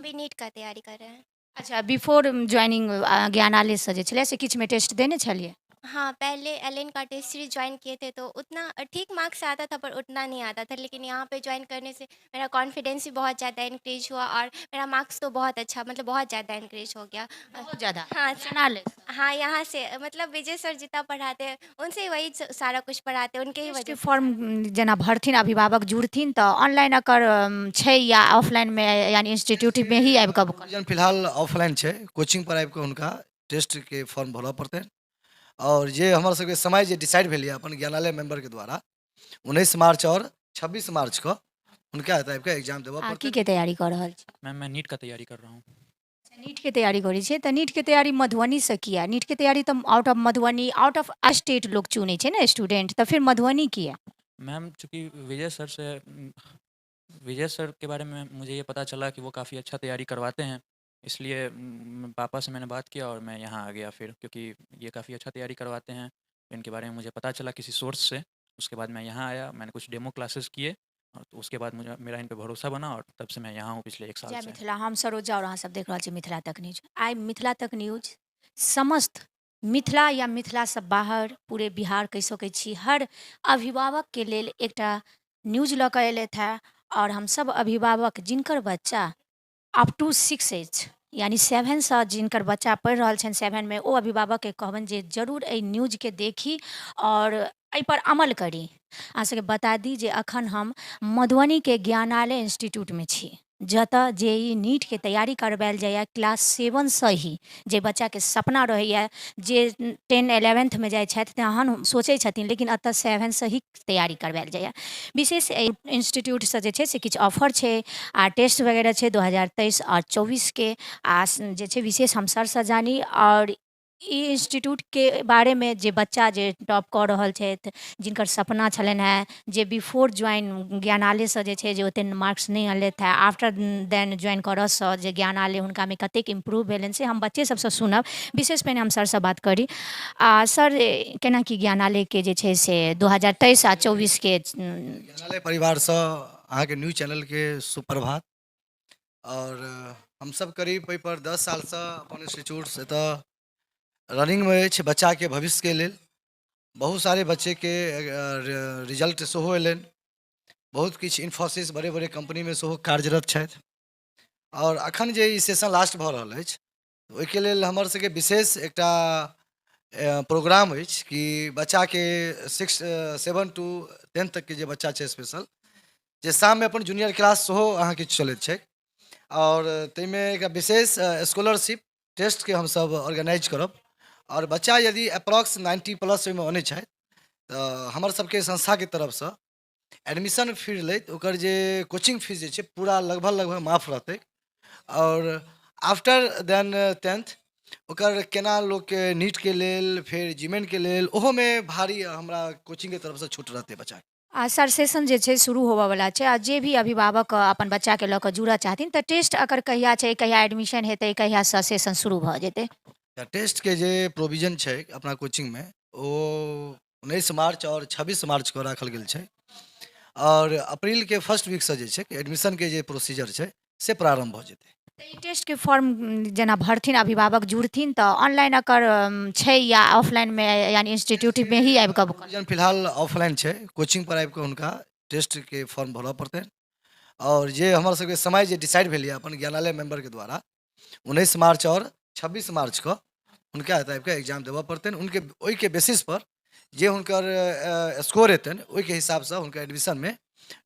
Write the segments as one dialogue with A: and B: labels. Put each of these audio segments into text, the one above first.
A: अभी नीट का तैयारी कर रहे हैं।
B: अच्छा, बिफोर जॉइनिंग ज्ञानालयसँ जे छलै से किछुमे टेस्ट देने छलियै?
A: हाँ, पहले एलएन का टेस्ट सीरीज़ जॉइन किए थे तो उतना ठीक मार्क्स आता था पर उतना नहीं आता था। लेकिन यहाँ पे जॉइन करने से मेरा कॉन्फिडेंस भी बहुत ज़्यादा इंक्रीज़ हुआ और मेरा मार्क्स तो बहुत अच्छा मतलब बहुत ज़्यादा इंक्रीज़ हो गया।
B: बहुत ज़्यादा?
A: हाँ,
B: ज्ञानालय से?
A: हाँ, यहाँ से मतलब विजय सर जितना पढ़ाते हैं उनसे ही वही सारा कुछ पढ़ाते हैं, उनके ही
B: टेस्टके
A: वजह से
B: फॉर्म
A: सारा।
B: जेना भरथिन अभिभावक जुड़थिन तऽ ऑनलाइन एकर छै या ऑफलाइनमे यानी इंस्टीट्यूटमे ही आबि कऽ
C: प्रोविजन फिलहाल ऑफलाइन छै, कोचिंग पर आबि कऽ हुनका टेस्ट के फॉर्म भरऽ पड़तनि और जे हमर सबके समय जे डिसाइड भेल यऽ अपन ज्ञानालय मेंबर के द्वारा 19 मार्च और 26 मार्च को हुनका एतऽ आबि कऽ एग्जाम देबऽ
B: की
C: पड़तनि।
B: के तैयारी कऽ रहल छी?
D: मैम मैं नीट का तैयारी कर रहा हूँ।
B: नीट के तैयारी करै छियै तऽ नीट के तैयारी मधुबनीसँ किया? नीट के तैयारी तऽ out of Madhubani out of state लोग चुनै छै ने स्टूडेंट, तऽ फिर मधुबनी किया?
D: मैम चूँकि विजय सर के बारे में मुझे ये पता चला कि वो काफ़ी अच्छा तैयारी करवाते हैं, इसलिए पापा से मैंने बात किया और मैं यहाँ आ गया फिर, क्योंकि ये काफ़ी अच्छा तैयारी करवाते हैं। इनके बारे में मुझे पता चला किसी सोर्स से, उसके बाद मैं यहाँ आया, मैंने कुछ डेमो क्लासेस किए और तो उसके बाद मुझे मेरा इन पे भरोसा बना और तब से मैं यहाँ हूँ पिछले 1 साल
B: जय
D: से।
B: मिथिला, हम सरोजा और अहाँ सब देख रहल छी मिथिला तक न्यूज। आइ मिथिला तक न्यूज समस्त मिथिला या मिथिलासँ बाहर पूरे बिहार कहि सकै छी हर अभिभावकके लेल एकटा न्यूज लऽ कऽ अयलथि है और हम सब अभिभावक जिनकर बच्चा अप टू 6 एज यानी 7सँ जिनकर बच्चा पढ़ि रहल छनि 7में ओ अभिभावकके कहबनि जे जरूर एहि न्यूजके देखी और एहि पर अमल करी। अहाँ सबके बता दी जे अखन हम मधुबनीके ज्ञानालय इंस्टीट्यूटमे छी जतऽ जेई नीट के तैयारी करवायल जाइए क्लास 7सँ ही। जे बच्चाके सपना रहैए जे 10 11th जाइ छथि तहन सोचै छथिन लेकिन एतऽ 7सँ ही तैयारी करवायल जाइए। विशेष इंस्टीट्यूटसँ जे छै से किछु ऑफर छै आ टेस्ट वगैरह छै 2023 और 24 के आ जे छै विशेष हम सरसँ जानी और ई इंस्टीट्यूटके बारेमे जे बच्चा जे टॉप कऽ रहल छथि जिनकर सपना छलनि हैं जे बिफोर ज्वाइन ज्ञानालयसँ जे छै जे ओतेक मार्क्स नहि अनलथि हैं आफ्टर देन ज्वाइन करऽसँ जे ज्ञानालय हुनकामे कतेक इम्प्रूव भेलनि से हम बच्चे सबसँ सुनब। विशेष पहिने हम सरसँ बात करी आ सर केना कि ज्ञानालयके जे छै से 2023 आ 24 के
C: ज्ञानालय परिवारसँ अहाँके न्यूज चैनल के सुप्रभात और हम सब करीब पर 10 सालसँ अपन इंस्टीट्यूट एतऽ रनिंग में अछि बच्चा के भविष्य के लेल। बहुत सारे बच्चे के रिजल्ट सेहो एलनि, बहुत किछु इन्फोसिस बड़े बड़े कंपनी में सेहो कार्यरत छथि और अखन जे ई सेशन लास्ट भऽ रहल अछि ओहिके लेल हमर सबके विशेष एकटा प्रोग्राम अछि कि बच्चा के 7 to 10 तक के जे बच्चा छै स्पेशल जे शाम में अपन जूनियर क्लास सेहो अहाँके चलैत छै और ताहिमे एक विशेष स्कॉलरशिप टेस्ट के हम सब ऑर्गेनाइज करब और बच्चा यदि अप्रॉक्स 90+ ओहिमे अनै छथि तऽ हमर सबके संस्थाके तरफसँ एडमिशन फी लैत ओकर जे कोचिंग फीस जे छै पूरा लगभग माफ रहतै और आफ्टर देन 10th ओकर केना लोकके नीटके लेल फेर जीमेनके लेल ओहोमे भारी हमरा कोचिंगके तरफसँ छूट रहतै बच्चाके।
B: आ सर सेशन जे छै शुरू होबऽवला छै आ जे भी अभिभावक अपन बच्चाके लऽ कऽ जुड़ऽ चाहथिन तऽ टेस्ट एकर कहिया छै, कहिया एडमिशन हेतै, कहियासँ सेशन शुरू भऽ जेतै?
C: टेस्ट के जे प्रोविजन छै अपना कोचिंग में ओ 19 मार्च और 26 मार्च को राखल गेल छै और अप्रैल के फर्स्ट वीक से जे छै एडमिशन के जे प्रोसीजर छै से प्रारंभ भऽ जेतै।
B: तऽ ई टेस्टके फॉर्म जेना भरथिन अभिभावक जुड़थिन तऽ ऑनलाइन एकर छै या ऑफलाइनमे यानी इंस्टीट्यूटमे ही आबि कऽ
C: प्रोविजन फिलहाल ऑफलाइन छै, कोचिंग पर आबि कऽ हुनका टेस्ट के फॉर्म भरऽ पड़तनि और जे हमर सबके समय जे डिसाइड भेल यऽ अपन ज्ञानालय मेंबर के द्वारा 19 मार्च और 26 मार्च को हुनका एतऽ आबि कऽ एग्जाम देबऽ पड़तनि। उनके ओहिके बेसिस पर जे हुनकर स्कोर हेतनि ओहिके हिसाबसँ हुनकर एडमिशनमे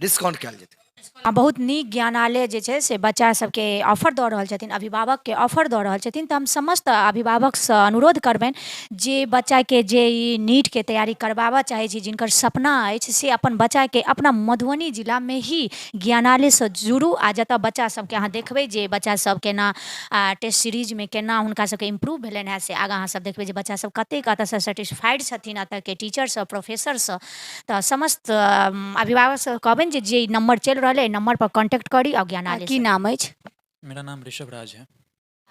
C: डिस्काउंट कयल जेतै।
B: आ बहुत नीक ज्ञानालय जे छै से बच्चा सबके ऑफर दऽ रहल छथिन, अभिभावकके ऑफर दऽ रहल छथिन तऽ हम समस्त अभिभावकसँ अनुरोध करबनि जे बच्चाके जे ई नीटके तैयारी करबाबऽ चाहै छी जिनकर सपना अछि से अपन बच्चाके अपना मधुबनी जिलामे ही ज्ञानालयसँ जुड़ू आ जतऽ बच्चा सबके अहाँ देखबै जे बच्चा सब केना टेस्ट सीरीजमे केना हुनका सबके इम्प्रूव भेलनि हैं से आगाँ अहाँ सब देखबै जे बच्चा सब कतेक एतऽसँ सेटिस्फाइड छथिन एतऽके टीचरसँ प्रोफेसरसँ। तऽ समस्त अभिभावकसँ कहबनि जे ई नंबर चलि रहल अइ नंबर पर कांटेक्ट करी और ज्ञानालय की नाम अछि?
D: मेरा नाम ऋषभ राज है।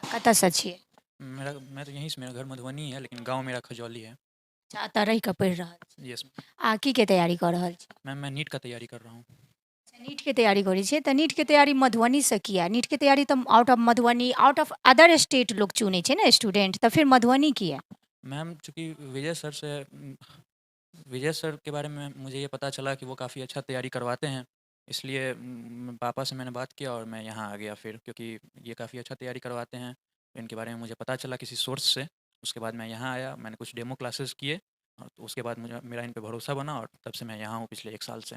B: कतऽसँ छियै?
D: मैं तो यहीं से, मेरा घर मधुबनी है लेकिन गांव मेरा खजौली है।
B: अच्छा, एतऽ रहि कऽ पढ़ि रहल छी।
D: यस
B: आ की के तैयारी कऽ रहल छी?
D: मैम मैं नीट का तैयारी कर रहा हूँ।
B: नीट के तैयारी करै छियै तऽ नीट के तैयारी मधुबनी से किया? नीट के तैयारी तऽ out of Madhubani, out of other state लोग चुनै छै ने स्टूडेंट, तऽ फिर मधुबनी किया?
D: मैम चूँकि विजय सर के बारे में मुझे ये पता चला कि वो काफ़ी अच्छा तैयारी करवाते हैं, इसलिए पापा से मैंने बात किया और मैं यहाँ आ गया फिर, क्योंकि ये काफ़ी अच्छा तैयारी करवाते हैं। इनके बारे में मुझे पता चला किसी सोर्स से, उसके बाद मैं यहाँ आया, मैंने कुछ डेमो क्लासेस किए और तो उसके बाद मुझे मेरा इन पे भरोसा बना और तब से मैं यहाँ हूँ पिछले 1 साल से।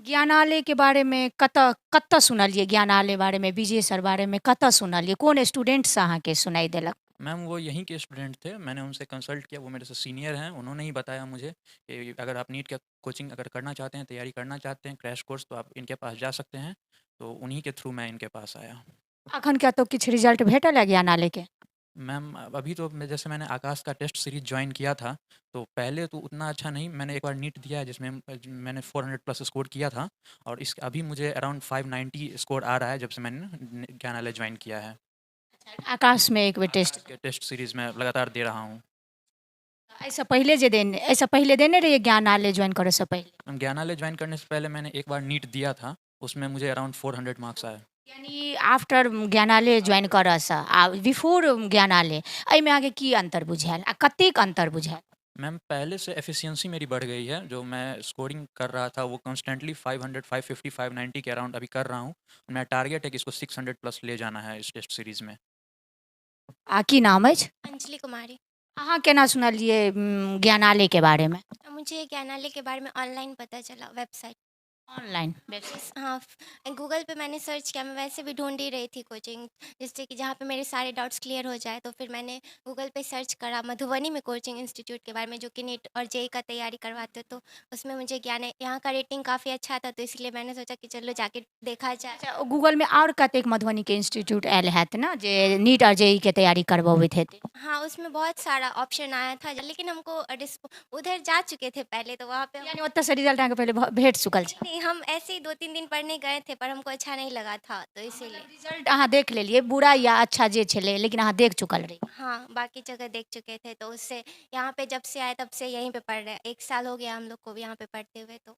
B: ज्ञानालय के बारे में कतऽ कतऽ सुनलियै? ज्ञानालय बारे में, विजय सर बारे में कतऽ सुनलियै? कोन स्टूडेंट से अहाँके सुनाई देलक?
D: मैम वो यहीं के स्टूडेंट थे, मैंने उनसे कंसल्ट किया, वो मेरे से सीनियर हैं, उन्होंने ही बताया मुझे कि अगर आप नीट का कोचिंग अगर करना चाहते हैं, तैयारी करना चाहते हैं, क्रैश कोर्स, तो आप इनके पास जा सकते हैं। तो उन्हीं के थ्रू मैं इनके पास आया।
B: अखन क्या तो किछु रिजल्ट भेटल है ज्ञानालय के?
D: मैम अभी तो जैसे मैंने आकाश का टेस्ट सीरीज ज्वाइन किया था, तो पहले तो उतना अच्छा नहीं, मैंने एक बार नीट दिया है जिसमें मैंने 400 प्लस स्कोर किया था और इस अभी मुझे अराउंड 590 स्कोर आ रहा है जब से मैंने ज्ञानालय ज्वाइन किया है।
B: आकाश में एक बेर टेस्ट।
D: आकाश के टेस्ट सीरीज में लगातार दे रहा हूँ।
B: ऐसा पहले देने रहिए ज्ञानालय ज्वाइन करे से पहले?
D: मैम ज्ञानालय ज्वाइन करने से पहले मैंने एक बार नीट दिया था, उसमें मुझे अराउंड 400 मार्क्स आए।
B: यानी आफ्टर ज्ञानालय ज्वाइन करऽ आ बिफोर ज्ञानालय, एहिमे अहाँके की अंतर बुझायल आ कतेक अंतर बुझायल?
D: मैम पहले से एफिशिएंसी मेरी बढ़ गई है, जो मैं स्कोरिंग कर रहा था वो कॉन्स्टेंटली 500, 550, 590 के अराउंड अभी कर रहा हूँ। मेरा टारगेट है कि इसको 600 प्लस ले जाना है इस टेस्ट सीरीज में।
B: आ की नाम अछि?
A: अंजलि कुमारी।
B: अहाँ केना सुनलियै ज्ञानालय के बारे में?
A: मुझे ज्ञानालय के बारे में ऑनलाइन पता चला, वेबसाइट।
B: ऑनलाइन?
A: हाँ, गूगल पे मैंने सर्च किया, मैं वैसे भी ढूँढ ही रही थी कोचिंग, जिससे कि जहाँ पे मेरे सारे डाउट्स क्लियर हो जाए। तो फिर मैंने गूगल पे सर्च करा मधुबनी में कोचिंग इंस्टीट्यूट के बारे में, जो कि नीट और जेईई का तैयारी करवाते। तो उसमें मुझे ज्ञान है, यहाँ का रेटिंग काफ़ी अच्छा था, तो इसलिए मैंने सोचा कि चलो जाके देखा जाए।
B: अच्छा, गूगल में और कतेक मधुबनी के इंस्टीट्यूट आयल हैत ना जे नीट और जेईई के तैयारी करबबैत हेतै?
A: हाँ, उसमें बहुत सारा ऑप्शन आया था, लेकिन हमको उधर जा चुके थे पहले, तो वहाँ पे
B: यानी ओतऽ से रिजल्ट अहाँके पहले भेट चुकल छै?
A: नहीं, हम ऐसे ही 2-3 दिन पढ़ने गए थे, पर हमको अच्छा नहीं लगा था, तो इसीलिए।
B: रिजल्ट अहाँ देख लेलियै, बुरा या अच्छा जे छलै, लेकिन अहाँ देख चुकल रही?
A: हाँ, बाकी जगह देख चुके थे, तो उससे यहाँ पे जब से आए तब से यहीं पे पढ़ रहे हैं। 1 साल हो गया हम लोग को भी यहाँ पे पढ़ते हुए, तो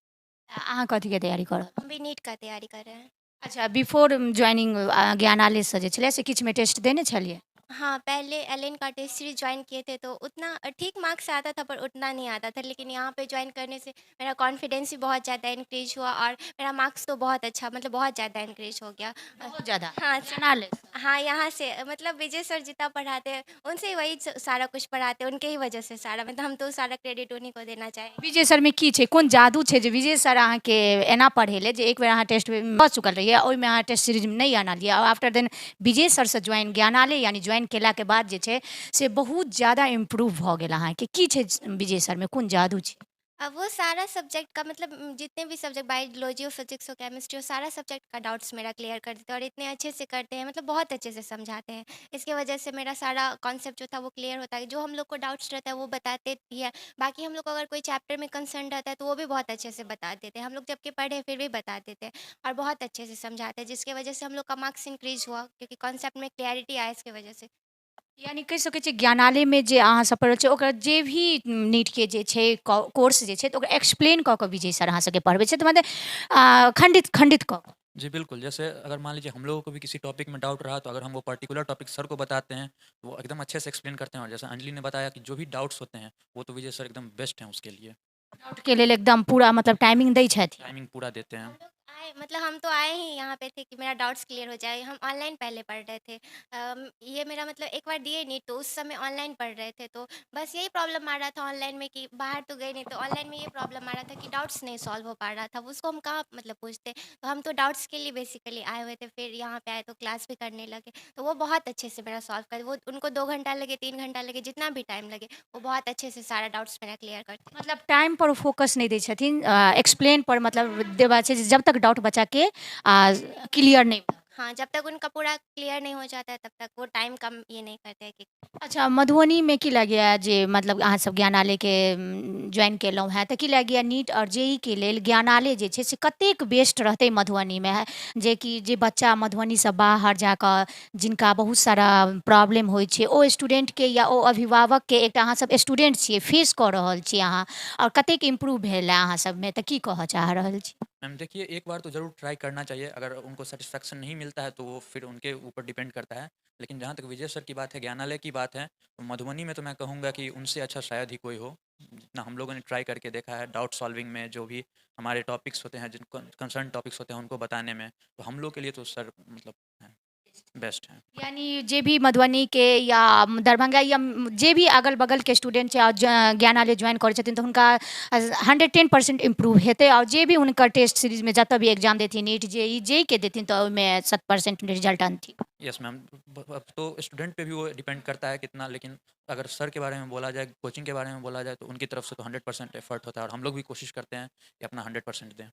B: अहाँ कथी के तैयारी करब?
A: हम भी नीट का तैयारी कर रहे हैं।
B: अच्छा, बिफोर ज्वाइनिंग ज्ञानालय से जे छलै से किछुमे टेस्ट देने छलियै?
A: हाँ, पहले एलेन का टेस्ट सीरीज़ जॉइन किए थे, तो उतना ठीक मार्क्स आता था, पर उतना नहीं आता था। लेकिन यहाँ पे जॉइन करने से मेरा कॉन्फिडेंस भी बहुत ज़्यादा इंक्रीज़ हुआ और मेरा मार्क्स तो बहुत अच्छा, मतलब बहुत ज़्यादा इंक्रीज़ हो गया।
B: बहुत ज़्यादा?
A: हाँ,
B: ज्ञानालय?
A: हाँ, यहाँ से मतलब विजय सर जितना पढ़ाते हैं, उनसे ही वही सारा कुछ पढ़ाते हैं, उनके ही वजह से सारा, मतलब हम तो सारा क्रेडिट उन्हीं को देना चाहेंगे।
B: विजय सरमे की छै, कोन जादू छै जे विजय सर अहाँके एना पढ़ेले जे एक बेर अहाँ टेस्ट दऽ चुकल रहियै, ओहिमे अहाँ टेस्ट सीरीजमे नहि आनलियै और आफ्टर देन विजय सरसँ ज्वाइन ज्ञानालय यानी ज्वाइन केलाके बाद जे छै से बहुत ज़्यादा इम्प्रूव भऽ गेल अहाँके। की छै विजय सरमे, कोन जादू छै?
A: अब वो सारा सब्जेक्ट का मतलब जितने भी सब्जेक्ट, बायोलॉजी हो, फिजिक्स हो, केमिस्ट्री हो, सारा सब्जेक्ट का डाउट्स मेरा क्लियर कर देते हैं और इतने अच्छे से करते हैं, मतलब बहुत अच्छे से समझाते हैं। इसकी वजह से मेरा सारा कॉन्सेप्ट जो था वो क्लियर होता है। जो हम लोग को डाउट्स रहता है वो बताते भी है। बाकी हम लोग को अगर कोई चैप्टर में कंसर्न रहता है तो वो भी बहुत अच्छे से बता देते हैं। हम लोग जबकि पढ़े फिर भी बता देते हैं और बहुत अच्छे से समझाते हैं, जिसकी वजह से हम लोग का मार्क्स इंक्रीज हुआ, क्योंकि कॉन्सेप्ट में क्लैरिटी आया इसकी वजह से।
B: यानी कहि सकै छियै ज्ञानालयमे जे अहाँ सब पढ़ल छियै ओकर जे भी नीटके जे छै कोर्स जे छै तऽ ओकरा एक्सप्लेन कऽ कऽ विजय सर अहाँ सबके पढ़बै छै, तऽ मतलब खंडित खंडित कऽ कऽ?
D: जी बिल्कुल, जैसे अगर मान लीजिए हम लोगों को भी किसी टॉपिक में डाउट रहा, तो अगर हम वो पर्टिकुलर टॉपिक सर को बताते हैं, तो वो एकदम अच्छे से एक्सप्लेन करते हैं और जैसे अंजलि ने बताया कि जो भी डाउट्स होते हैं, वो तो विजय सर एकदम बेस्ट हैं उसके लिए।
B: डाउट के लेल एकदम पूरा मतलब टाइमिंग दै छथि?
D: टाइमिंग पूरा देते
A: हम
D: हैं।
A: लोग आए, मतलब हम तो आए ही यहाँ पे थे कि मेरा डाउट्स क्लियर हो जाए। हम ऑनलाइन पहले पढ़ रहे थे। ये मेरा मतलब एक बार दिए नहीं, तो उस समय ऑनलाइन पढ़ रहे थे, तो बस यही प्रॉब्लम आ रहा था ऑनलाइन में कि बाहर तो गए नहीं, तो ऑनलाइन में ये प्रॉब्लम आ रहा था कि डाउट्स नहीं सॉल्व हो पा रहा था। उसको हम कहाँ मतलब पूछते, तो हम तो डाउट्स के लिए बेसिकली आए हुए थे। फिर यहाँ पे आए तो क्लास भी करने लगे, तो वो बहुत अच्छे से मेरा सॉल्व कर, वो उनको 2 घंटा लगे, 3 घंटा लगे, जितना भी टाइम लगे, वो बहुत अच्छे से सारा डाउट्स मेरा क्लियर करते।
B: मतलब टाइम पर फोकस नहीं दै छथिन, एक्सप्लेन पर मतलब देबा छै जब तक डाउट बच्चा के क्लियर नहीं।
A: हाँ, जब तक उनका पूरा क्लियर नहीं हो जाता है तब तक वो टाइम कम ये नहीं करते हैं कि।
B: अच्छा, मधुबनी में की लगैया जे मतलब अहाँ सब ज्ञानालय के ज्वाइन केलहुँ हेँ तऽ की लगैया नीट और जेईई के लेल ज्ञानालय जे छै से कतेक बेस्ट रहतै मधुबनीमे, जे कि जे बच्चा मधुबनीसँ बाहर जाकऽ जिनका बहुत सारा प्रॉब्लम होइ छै ओ स्टूडेंटके या ओ अभिभावकके, एकटा अहाँ सब स्टूडेंट छियै फेस कऽ रहल छी अहाँ, और कतेक इम्प्रूव भेल है अहाँ सबमे, तऽ की कहऽ चाह रहल छी?
D: मैम देखिए, एक बार तो ज़रूर ट्राई करना चाहिए, अगर उनको सैटिस्फैक्शन नहीं मिलता है तो वो फिर उनके ऊपर डिपेंड करता है। लेकिन जहाँ तक विजय सर की बात है, ज्ञानालय की बात है, तो मधुबनी में तो मैं कहूँगा कि उनसे अच्छा शायद ही कोई हो। जितना हम लोगों ने ट्राई करके देखा है डाउट सॉल्विंग में, जो भी हमारे टॉपिक्स होते हैं, जिन कंसर्न टॉपिक्स होते हैं उनको बताने में, तो हम लोग के लिए तो सर मतलब हैं, बेस्ट हैं।
B: यानी जे भी मधुबनी के या दरभंगा या जे भी अगल बगल के स्टूडेंट छै, ज्ञानालय ज्वाइन करै छथिन तऽ हुनका 110% इम्प्रूव हेतै, और जे भी हुनकर टेस्ट सीरीज में जतऽ भी एग्जाम देथिन, नीट जेई के देथिन तऽ ओहिमे 100% रिजल्ट अनथिन।
D: यस मैम, अब तो स्टूडेंट पे भी वो डिपेंड करता है कितना, लेकिन अगर सर के बारे में बोला जाए, कोचिंग के बारे में बोला जाए, तो उनकी तरफ से तो 100% एफर्ट होता है और हम लोग भी कोशिश करते हैं कि अपना 100% दें।